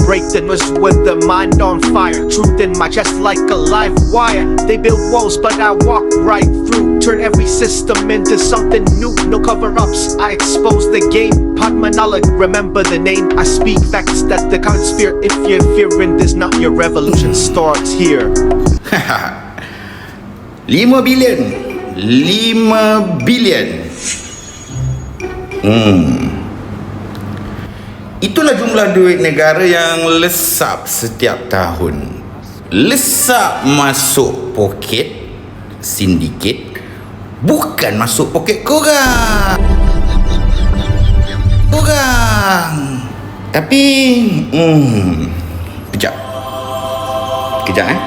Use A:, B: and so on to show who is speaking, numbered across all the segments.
A: break then was with the mind on fire. Truth in my chest like a live wire. They build walls but I walk right through. Turn every system into something new. No cover-ups, I expose the game. Padmanala, remember the name. I speak facts that the current sphere. If you're fearing this, not your revolution starts here.
B: 5 bilion 5 bilion. Itulah jumlah duit negara yang lesap setiap tahun. Lesap masuk poket sindiket, bukan masuk poket korang. Tapi Kejap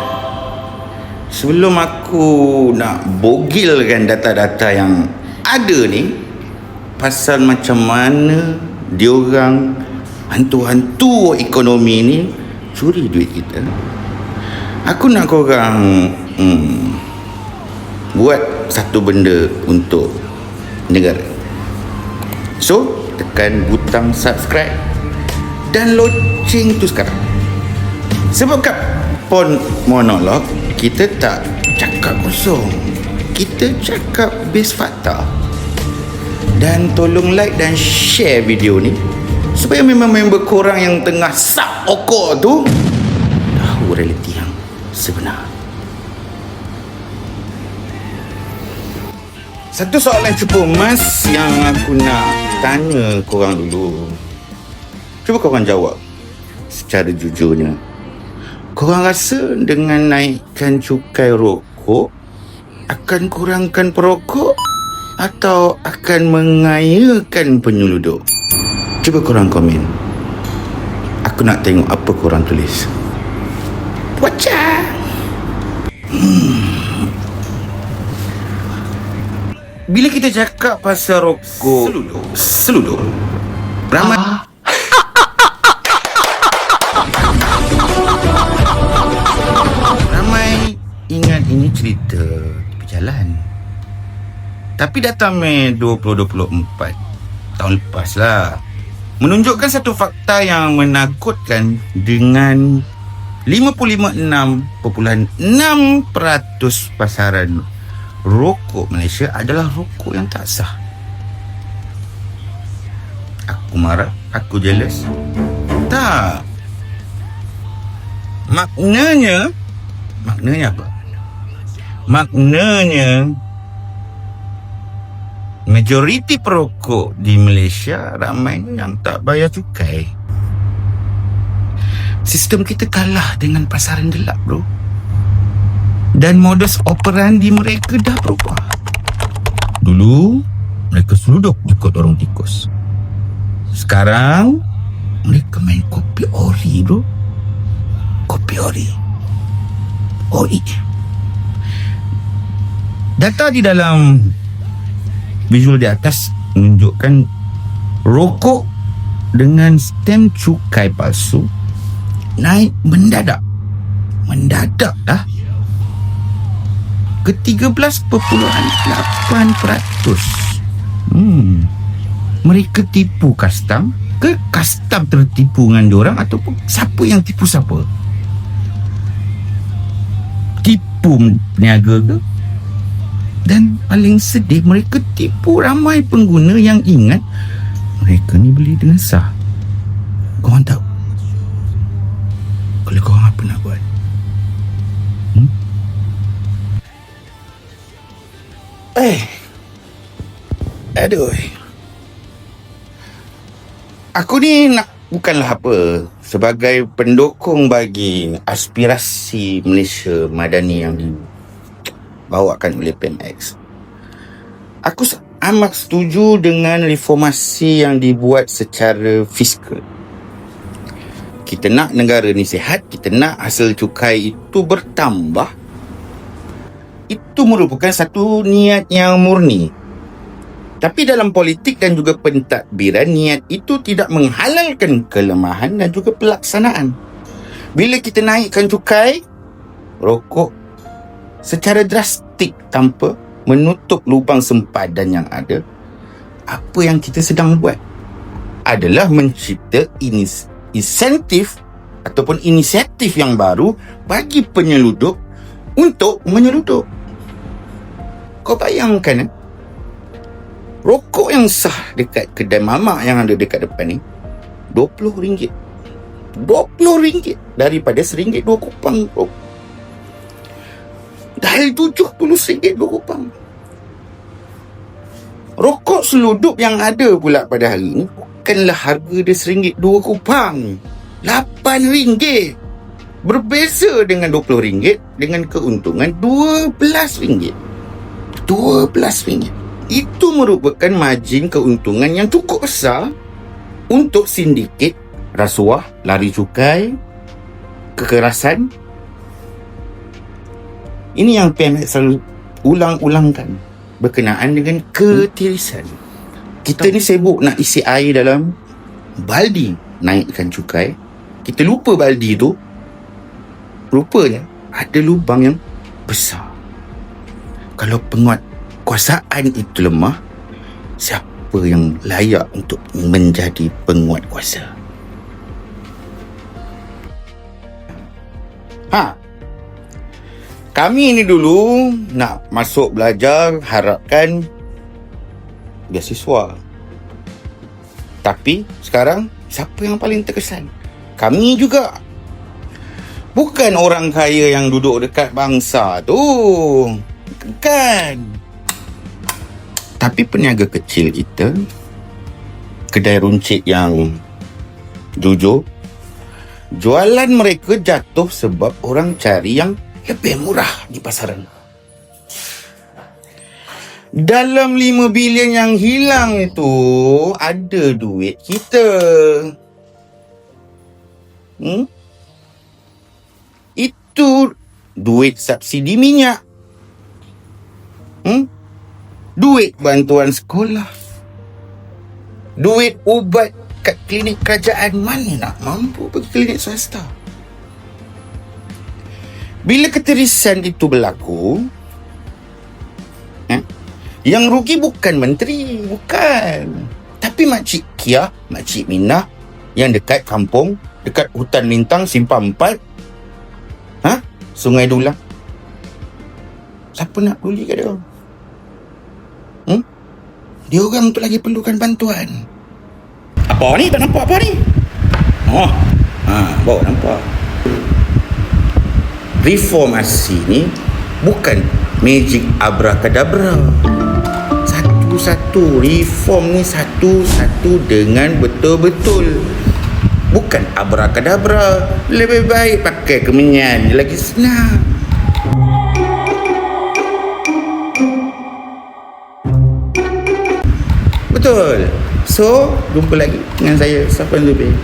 B: sebelum aku nak bogilkan data-data yang ada ni pasal macam mana diorang hantu-hantu ekonomi ni curi duit kita, aku nak korang buat satu benda untuk negara. So, tekan butang subscribe dan loceng tu sekarang. Sebab kat Pon Monolog kita tak cakap kosong, kita cakap base fakta. Dan tolong like dan share video ni supaya member-member korang yang tengah sub okor tu tahu realiti yang sebenar. Satu soalan cukup emas yang aku nak tanya korang dulu. Cuba korang jawab secara jujurnya. Korang rasa dengan naikkan cukai rokok akan kurangkan perokok atau akan mengayakan penyelundup? Cuba korang komen. Aku nak tengok apa korang tulis. Wacah. Bila kita cakap pasal rokok seluduk, ramai ingat ini cerita tepi jalan. Tapi datang Mei 2024, tahun lepas lah, menunjukkan satu fakta yang menakutkan dengan 55.6% pasaran rokok Malaysia adalah rokok yang tak sah. Aku marah, aku jealous? Tak. Maknanya apa? Maknanya majoriti perokok di Malaysia ramai yang tak bayar cukai. Sistem kita kalah dengan pasaran gelap, bro. Dan modus operandi mereka dah berubah. Dulu mereka seluduk ikut orang tikus. Sekarang mereka main kopi ori, bro. Kopi ori. Data di dalam visual di atas menunjukkan rokok dengan stem cukai palsu naik mendadak dah ke 13.8%. Mereka tipu custom ke custom tertipu dengan diorang, ataupun siapa yang tipu siapa? Tipu peniaga ke? Dan paling sedih, mereka tipu ramai pengguna yang ingat mereka ni beli dengan sah. Korang tahu kalau korang apa nak buat? Aduh. Aku ni bukanlah apa, sebagai pendukung bagi aspirasi Malaysia Madani yang dibawakan oleh PMX. Aku amat setuju dengan reformasi yang dibuat secara fiskal. Kita nak negara ni sihat, kita nak hasil cukai itu bertambah. Itu merupakan satu niat yang murni. Tapi dalam politik dan juga pentadbiran, niat itu tidak menghalalkan kelemahan dan juga pelaksanaan. Bila kita naikkan cukai rokok secara drastik tanpa menutup lubang sempadan yang ada, apa yang kita sedang buat adalah mencipta insentif ataupun inisiatif yang baru bagi penyeludup untuk menyeludup. Kau bayangkan rokok yang sah dekat kedai mamak yang ada dekat depan ni RM20. RM20 daripada RM1 2 kupang, bro. Dari RM70 2 kupang. Rokok seludup yang ada pula pada hari ni bukanlah harga dia RM1 2 kupang, RM8. Berbeza dengan RM20 dengan keuntungan RM12. RM12. Itu merupakan margin keuntungan yang cukup besar untuk sindiket rasuah, lari cukai, kekerasan. Ini yang PMX selalu ulang-ulangkan berkenaan dengan ketirisan. Kita ni sibuk nak isi air dalam baldi naikkan cukai. Kita lupa baldi tu rupanya ada lubang yang besar. Kalau penguatkuasaan itu lemah, siapa yang layak untuk menjadi penguat kuasa? Kami ni dulu nak masuk belajar harapkan beasiswa. Tapi sekarang siapa yang paling terkesan? Kami juga. Bukan orang kaya yang duduk dekat bangsa tu. Bukan. Tapi peniaga kecil kita, kedai runcit yang jujur, jualan mereka jatuh sebab orang cari yang lebih murah di pasaran. Dalam 5 bilion yang hilang itu ada duit kita. Itu duit subsidi minyak. Duit bantuan sekolah. Duit ubat kat klinik kerajaan. Mana nak mampu pergi klinik swasta? Bila ketirisan itu berlaku, yang rugi bukan menteri, bukan. Tapi Makcik Kia, Makcik Minah yang dekat kampung, dekat hutan lintang Simpang 4, Sungai Dulang. Siapa nak peduli kat dia? Dia orang tu lagi perlukan bantuan. Apa ni? Tak nampak apa ni? Bawa nampak. Reformasi ni bukan magic abracadabra. Satu-satu reform ni satu-satu dengan betul-betul. Bukan abracadabra. Lebih baik pakai kemenyan, lagi senang. Betul. So, jumpa lagi dengan saya, Safwan Zubir.